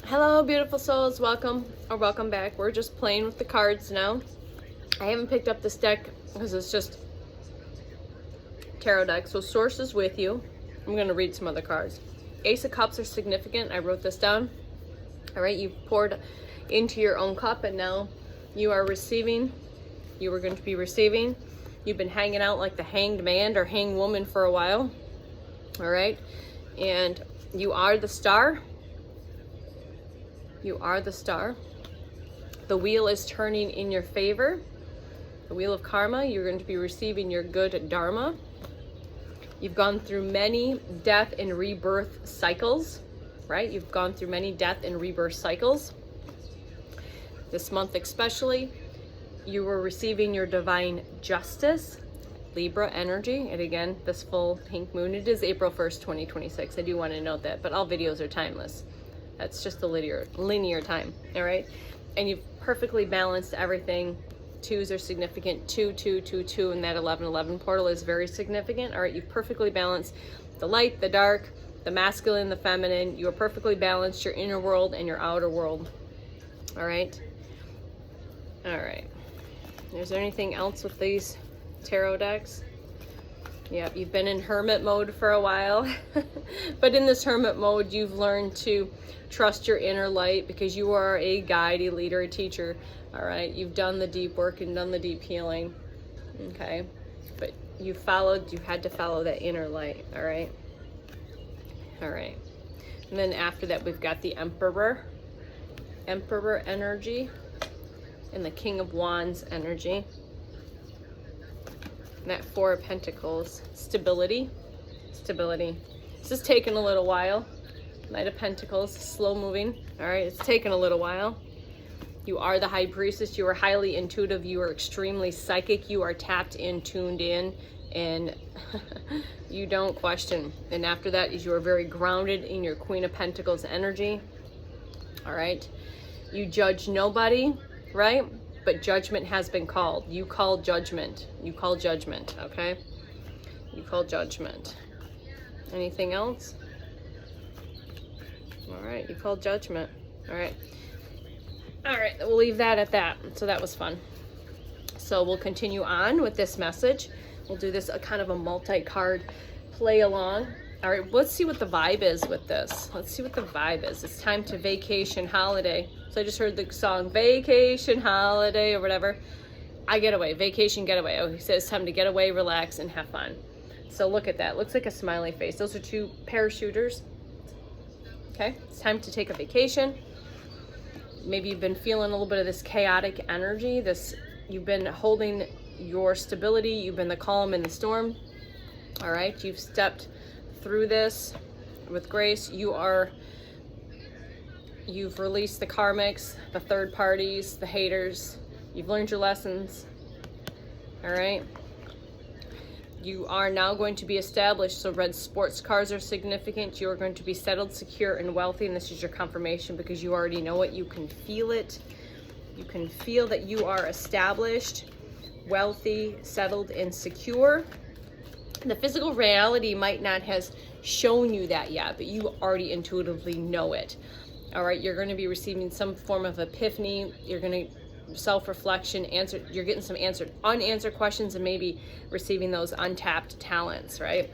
Hello, beautiful souls. Welcome or welcome back. We're just playing with the cards now. I haven't picked up this deck because it's just tarot deck. So source is with you. I'm going to read some other cards. Ace of Cups are significant. I wrote this down. All right, you've poured into your own cup and now you are receiving. You were going to be receiving. You've been hanging out like the hanged man or hanged woman for a while. All right, and you are the star. You are the star. The wheel is turning in your favor. The wheel of karma, you're going to be receiving your good dharma. You've gone through many death and rebirth cycles, right? You've gone through many death and rebirth cycles. This month especially, you were receiving your divine justice, Libra energy. And again, this full pink moon, it is April 1st, 2026. I do want to note that, but all videos are timeless. That's just a linear time, all right? And you've perfectly balanced everything. Twos are significant. 2, 2, 2, 2, and that 11, 11 portal is very significant. All right, you've perfectly balanced the light, the dark, the masculine, the feminine. You are perfectly balanced your inner world and your outer world. All right? All right. Is there anything else with these tarot decks? Yep, you've been in hermit mode for a while. But in this hermit mode, you've learned to trust your inner light because you are a guide, a leader, a teacher. All right, you've done the deep work and done the deep healing. Okay, but you had to follow that inner light. All right. All right. And then after that, we've got the Emperor energy and the King of Wands energy. And that Four of Pentacles, stability. This is taking a little while. Knight of Pentacles, slow moving. All right, it's taken a little while. You are the High Priestess. You are highly intuitive. You are extremely psychic. You are tapped in, tuned in, and you don't question. And after that is you are very grounded in your Queen of Pentacles energy. All right, you judge nobody, right? But judgment has been called. You call judgment. You call judgment, okay? You call judgment. Anything else? All right, you call judgment. All right. All right, we'll leave that at that. So that was fun. So we'll continue on with this message. We'll do this a kind of a multi-card play along. All right, let's see what the vibe is with this. Let's see what the vibe is. It's time to vacation, holiday. So I just heard the song Vacation, Holiday, or whatever. I get away, vacation, getaway. Oh, he says time to get away, relax, and have fun. So look at that. Looks like a smiley face. Those are two parachuters. Okay, it's time to take a vacation. Maybe you've been feeling a little bit of this chaotic energy. You've been holding your stability. You've been the calm in the storm. All right, you've stepped through this with grace. You've released the karmics, the third parties, the haters. You've learned your lessons. All right. You are now going to be established. So red sports cars are significant. You are going to be settled, secure, and wealthy. And this is your confirmation because you already know it. You can feel it. You can feel that you are established, wealthy, settled, and secure. The physical reality might not have shown you that yet, but you already intuitively know it. All right, you're going to be receiving some form of epiphany. You're going to self-reflection, you're getting some unanswered questions and maybe receiving those untapped talents, right?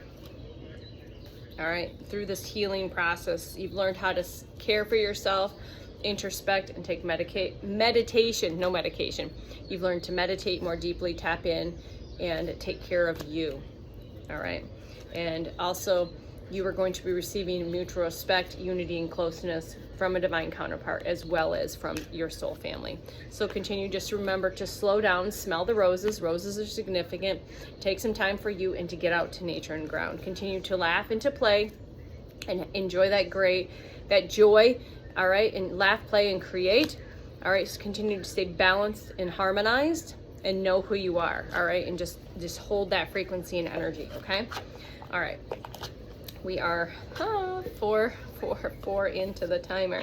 All right, through this healing process, you've learned how to care for yourself, introspect, and take meditation, no medication. You've learned to meditate more deeply, tap in, and take care of you. All right, and also you are going to be receiving mutual respect, unity, and closeness from a divine counterpart, as well as from your soul family. So continue, just remember to slow down, smell the roses. Roses are significant. Take some time for you and to get out to nature and ground. Continue to laugh and to play and enjoy that joy, all right? And laugh, play, and create. All right, so continue to stay balanced and harmonized and know who you are, all right? And just hold that frequency and energy, okay? All right. We are 4 into the timer.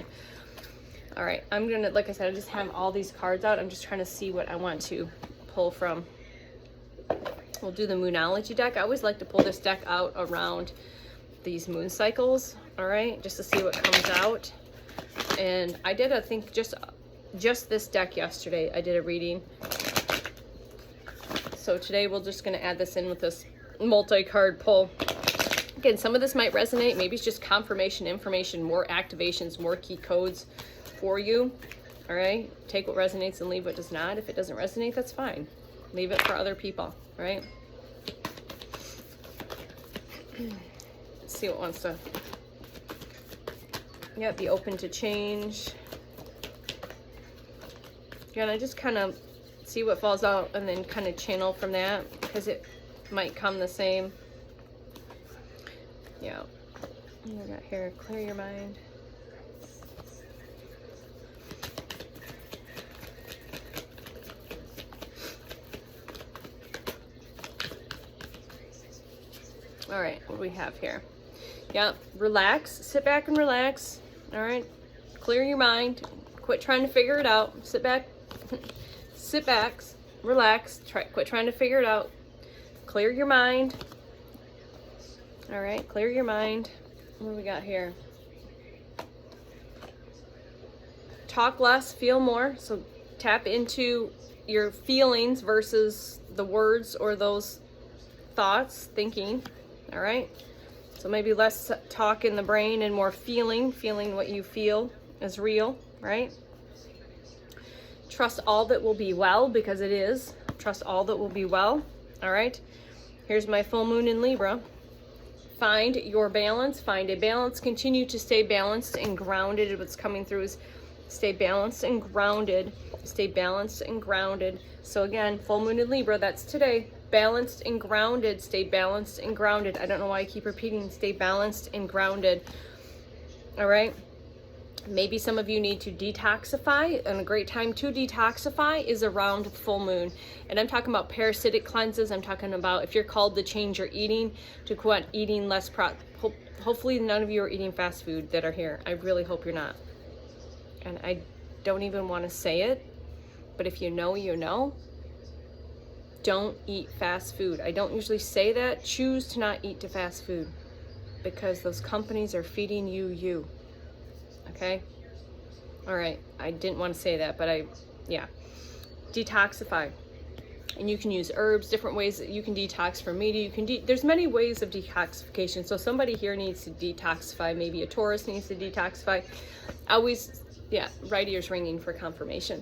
All right, I'm gonna, like I said, I just have all these cards out. I'm just trying to see what I want to pull from. We'll do the Moonology deck. I always like to pull this deck out around these moon cycles, all right, just to see what comes out. And I did, I think, just this deck yesterday. I did a reading. So today we're just going to add this in with this multi-card pull. Again, some of this might resonate. Maybe it's just confirmation, information, more activations, more key codes for you. All right? Take what resonates and leave what does not. If it doesn't resonate, that's fine. Leave it for other people, right? Let's see what wants to... Yeah, be open to change. Again, I just kind of see what falls out and then kind of channel from that, because it might come the same. Yeah. What we got here? Clear your mind. All right, what do we have here? Yeah, relax. Sit back and relax. All right, clear your mind. Quit trying to figure it out. Sit back. Sit back. Relax. Quit trying to figure it out. Clear your mind. All right, clear your mind. What do we got here? Talk less, feel more. So tap into your feelings versus the words or those thoughts, thinking. All right. So maybe less talk in the brain and more feeling what you feel is real, right? Trust all that will be well, because it is. Trust all that will be well, all right? Here's my full moon in Libra. Find your balance, find a balance, continue to stay balanced and grounded. What's coming through is stay balanced and grounded, stay balanced and grounded. So again, full moon in Libra, that's today. Balanced and grounded, stay balanced and grounded. I don't know why I keep repeating stay balanced and grounded. All right. Maybe some of you need to detoxify, and a great time to detoxify is around the full moon. And I'm talking about parasitic cleanses. I'm talking about if you're called to change your eating, to quit eating less hopefully none of you are eating fast food that are here. I really hope you're not. And I don't even want to say it, but if you know, you know. Don't eat fast food. I don't usually say that. Choose to not eat to fast food, because those companies are feeding you. Okay? All right. I didn't want to say that, but yeah. Detoxify. And you can use herbs, different ways that you can detox from media. There's many ways of detoxification. So somebody here needs to detoxify. Maybe a Taurus needs to detoxify. Always, yeah, right ear's ringing for confirmation.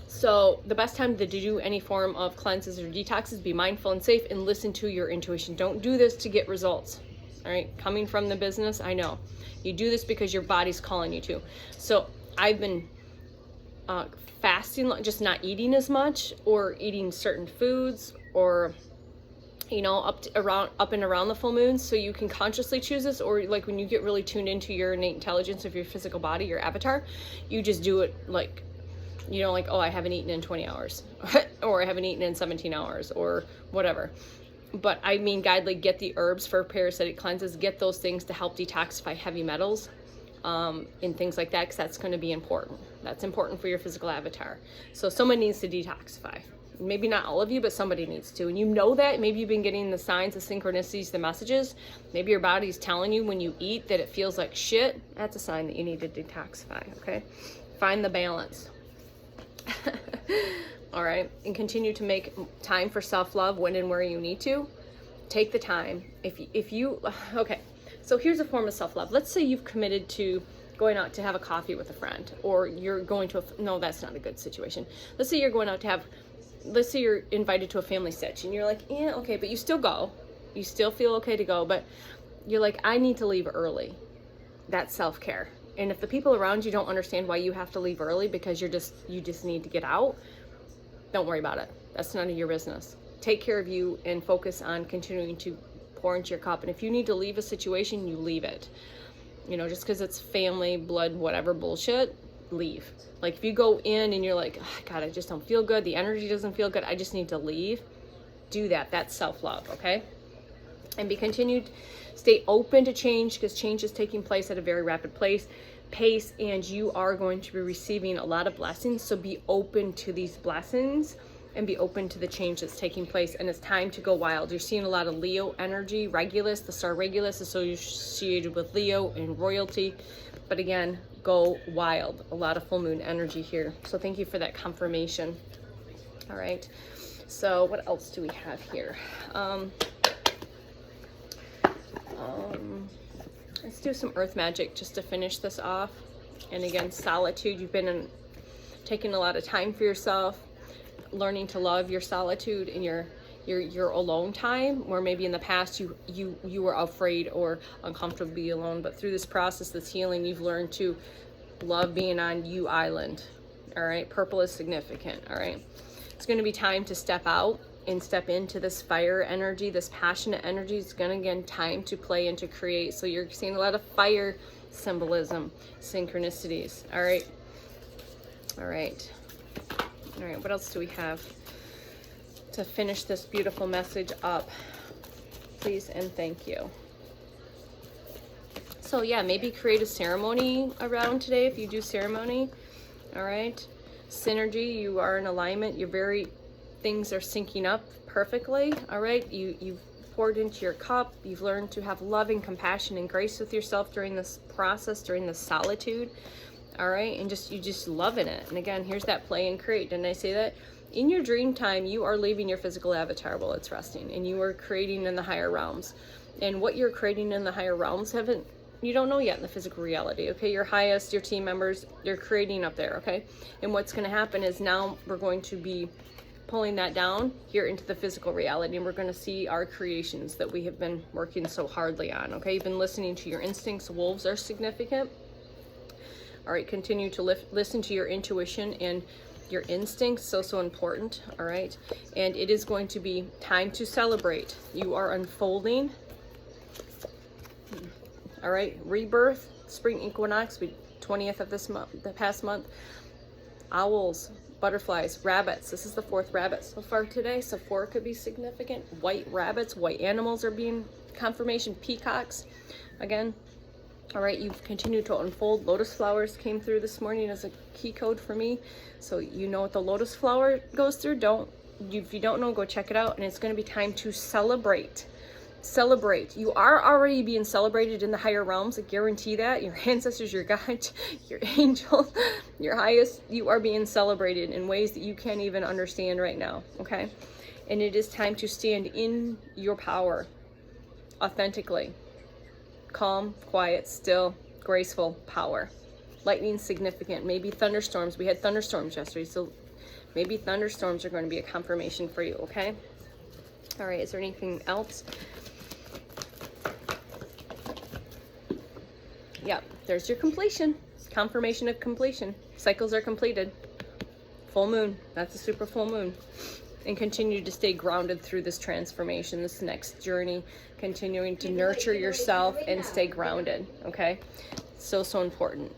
So the best time to do any form of cleanses or detoxes, be mindful and safe and listen to your intuition. Don't do this to get results. All right. Coming from the business, I know you do this because your body's calling you to. So I've been fasting, just not eating as much, or eating certain foods, or up and around the full moon, so you can consciously choose this. Or like when you get really tuned into your innate intelligence of your physical body, your avatar, you just do it like, oh, I haven't eaten in 20 hours or I haven't eaten in 17 hours or whatever. But I mean, get the herbs for parasitic cleanses, get those things to help detoxify heavy metals and things like that, because that's going to be important. That's important for your physical avatar. So someone needs to detoxify. Maybe not all of you, but somebody needs to. And you know that. Maybe you've been getting the signs, the synchronicities, the messages. Maybe your body's telling you when you eat that it feels like shit. That's a sign that you need to detoxify, okay? Find the balance. All right, and continue to make time for self-love when and where you need to. Take the time. If you okay, so here's a form of self-love. Let's say you've committed to going out to have a coffee with a friend, or you're going to no, that's not a good situation. Let's say you're going out to let's say you're invited to a family sitch, and you're like, yeah, okay, but you still go. You still feel okay to go, but you're like, I need to leave early. That's self-care. And if the people around you don't understand why you have to leave early because you just need to get out, don't worry about it. That's none of your business. Take care of you and focus on continuing to pour into your cup. And if you need to leave a situation, you leave it. Just because it's family, blood, whatever bullshit, leave. Like if you go in and you're like, oh, God, I just don't feel good. The energy doesn't feel good. I just need to leave. Do that. That's self-love, okay? And be continued. Stay open to change, because change is taking place at a very rapid pace, and you are going to be receiving a lot of blessings. So be open to these blessings and be open to the change that's taking place. And it's time to go wild. You're seeing a lot of Leo energy, Regulus, the star Regulus associated with Leo and royalty. But again, go wild. A lot of full moon energy here. So thank you for that confirmation. All right. So what else do we have here? Let's do some earth magic just to finish this off. And again, solitude. You've been taking a lot of time for yourself, learning to love your solitude and your alone time, where maybe in the past you were afraid or uncomfortable to be alone. But through this process, this healing, you've learned to love being on you island. All right. Purple is significant. All right. It's going to be time to step out and step into this fire energy, this passionate energy. It's going to, again, time to play and to create. So you're seeing a lot of fire symbolism, synchronicities. All right. All right. All right. What else do we have to finish this beautiful message up? Please and thank you. So yeah, maybe create a ceremony around today if you do ceremony. All right. Synergy, you are in alignment. Things are syncing up perfectly. All right. You've poured into your cup. You've learned to have love and compassion and grace with yourself during this process, during this solitude. All right. And you just loving it. And again, here's that play and create. Didn't I say that? In your dream time, you are leaving your physical avatar while it's resting, and you are creating in the higher realms. And what you're creating in the higher realms you don't know yet in the physical reality. Okay. Your highest, your team members, they're creating up there. Okay. And what's going to happen is now we're going to be pulling that down here into the physical reality, and we're going to see our creations that we have been working so hardly on. Okay. You've been listening to your instincts. Wolves are significant. All right. Continue to listen to your intuition and your instincts. So important. All right. And it is going to be time to celebrate. You are unfolding. All right. Rebirth, spring equinox, 20th of this month, the past month. Owls, butterflies, rabbits. This is the 4th rabbit so far today. So 4 could be significant. White rabbits, white animals are being confirmation. Peacocks, again. All right. You've continued to unfold. Lotus flowers came through this morning as a key code for me. So you know what the lotus flower goes through. If you don't know, go check it out. And it's going to be time to celebrate. Celebrate. You are already being celebrated in the higher realms. I guarantee that. Your ancestors, your guides, your angels, your highest, you are being celebrated in ways that you can't even understand right now. Okay. And it is time to stand in your power authentically. Calm, quiet, still, graceful power. Lightning significant. Maybe thunderstorms. We had thunderstorms yesterday. So maybe thunderstorms are going to be a confirmation for you. Okay. All right. Is there anything else? Yep, there's your completion. Confirmation of completion. Cycles are completed. Full moon. That's a super full moon. And continue to stay grounded through this transformation, this next journey. Continuing to nurture yourself and stay grounded. Okay? So important.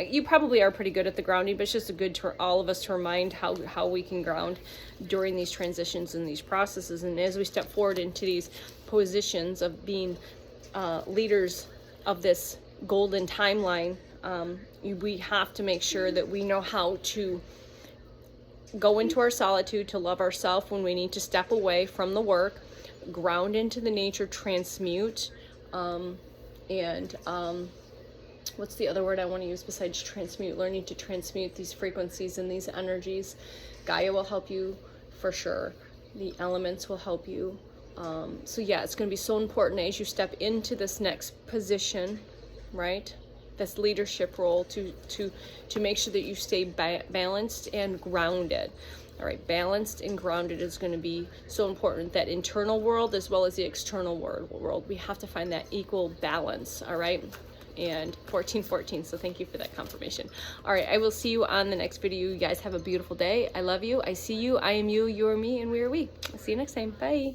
You probably are pretty good at the grounding, but it's just good to all of us to remind how we can ground during these transitions and these processes. And as we step forward into these positions of being leaders of this golden timeline, we have to make sure that we know how to go into our solitude, to love ourselves when we need to step away from the work, ground into the nature, transmute, what's the other word I want to use besides transmute? Learning to transmute these frequencies and these energies. Gaia will help you for sure. The elements will help you. So yeah, it's going to be so important as you step into this next position, right? This leadership role to make sure that you stay balanced and grounded. All right, balanced and grounded is going to be so important. That internal world as well as the external world. We have to find that equal balance. All right. And 1414. So thank you for that confirmation. All right, I will see you on the next video. You guys have a beautiful day. I love you. I see you. I am you. You are me, and we are we. I'll see you next time. Bye.